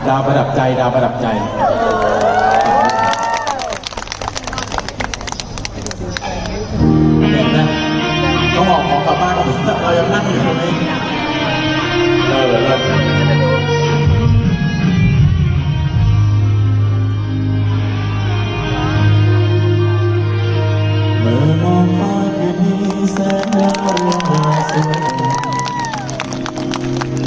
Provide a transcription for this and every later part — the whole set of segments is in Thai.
ดาวประดับใจดาวประดับใจเห็นไหมต้องบอกของกลับบ้านเรายังนั่งอยู่ตรงนี้เมื่อมองฟ้าคืนนี้แสงดาวเรืองรางสวย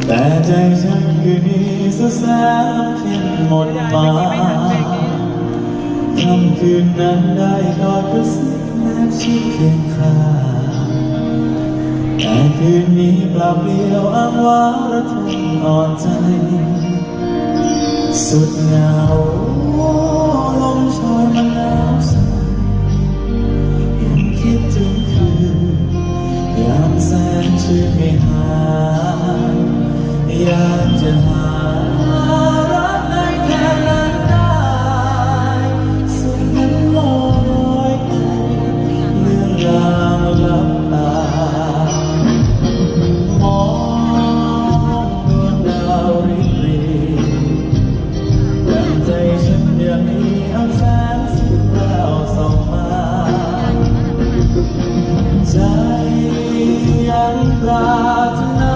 แต่ใจฉันคืนนี้สุดแสนเพียงหมดมาค่ำคืนนั้นได้กอดกระซิบแนบชิดเคียงข้างแต่คืนนี้เปล่าเปลี่ยวอ้างว้างระทมอ่อนใจสุดเหงาลมโชยมันหนาวสั่นยังคิดถึงคืนยามแสนชื่นไม่หายอยากจะหารักในแค่นั้นได้สุดนั้นลอยไปเรื่องราวลับตามองดวงดาวริบหรี่ดังใจฉันยังมีอันแสนสุดแล้วส่องมาใจยังปรารถนา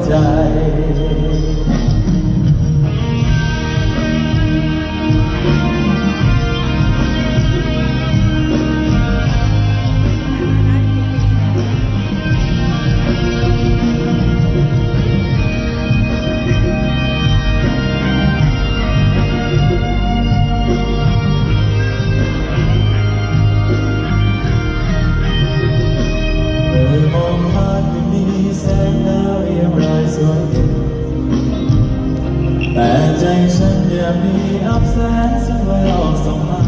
ใจแต่ใจฉันยังมีอับแสงสว่างส่องมา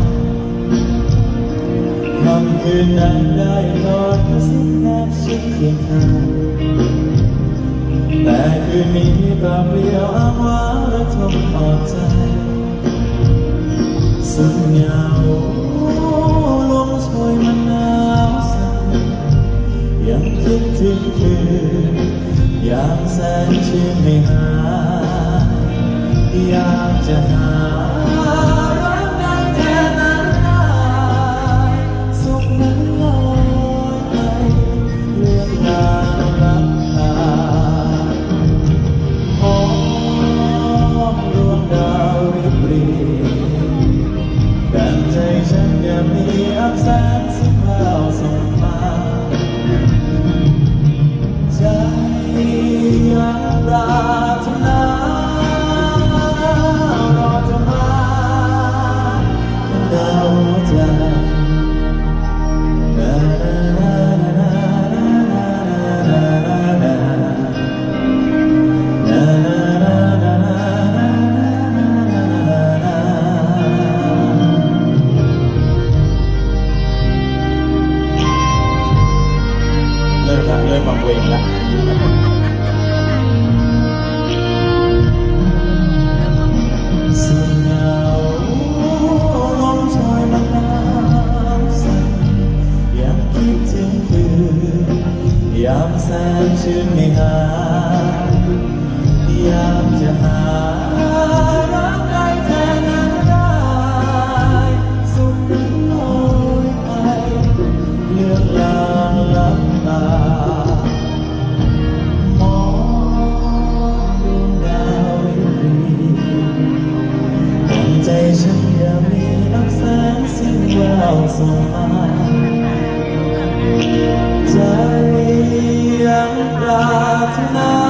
ค่ำคืนนั้นได้กอดกระซิบแนบชิดเคียงข้างแต่คืนนี้เปล่าเปลี่ยวอ้างว้างระทมอ่อนใจสุดเหงาลมโชยมันหนาวสั่นยังคิดถึงคืนยามแสนชื่นไม่หายอยากจะหารักในแค่นั้นได้สุขนั้นลอยไปเรื่องราวลับตามองดวงดาวริบหรี่ดังใจฉันยังมีอับแสงสีขาวส่องมาใจยังปรารถนาเริ่มบังเวงแล้วสุดเหงาลมโชยมันหนาวสั่นยังคิดถึงคืนยามแสนชื่นไม่หายอยากจะหารักได้แค่นั้นได้สุดนั้นลอยไปเลือนลางลับตามองดวงดาวริบหรี่ดังใจฉันยังมีอับแสงสีแววส่องมาใจยังปรารถนา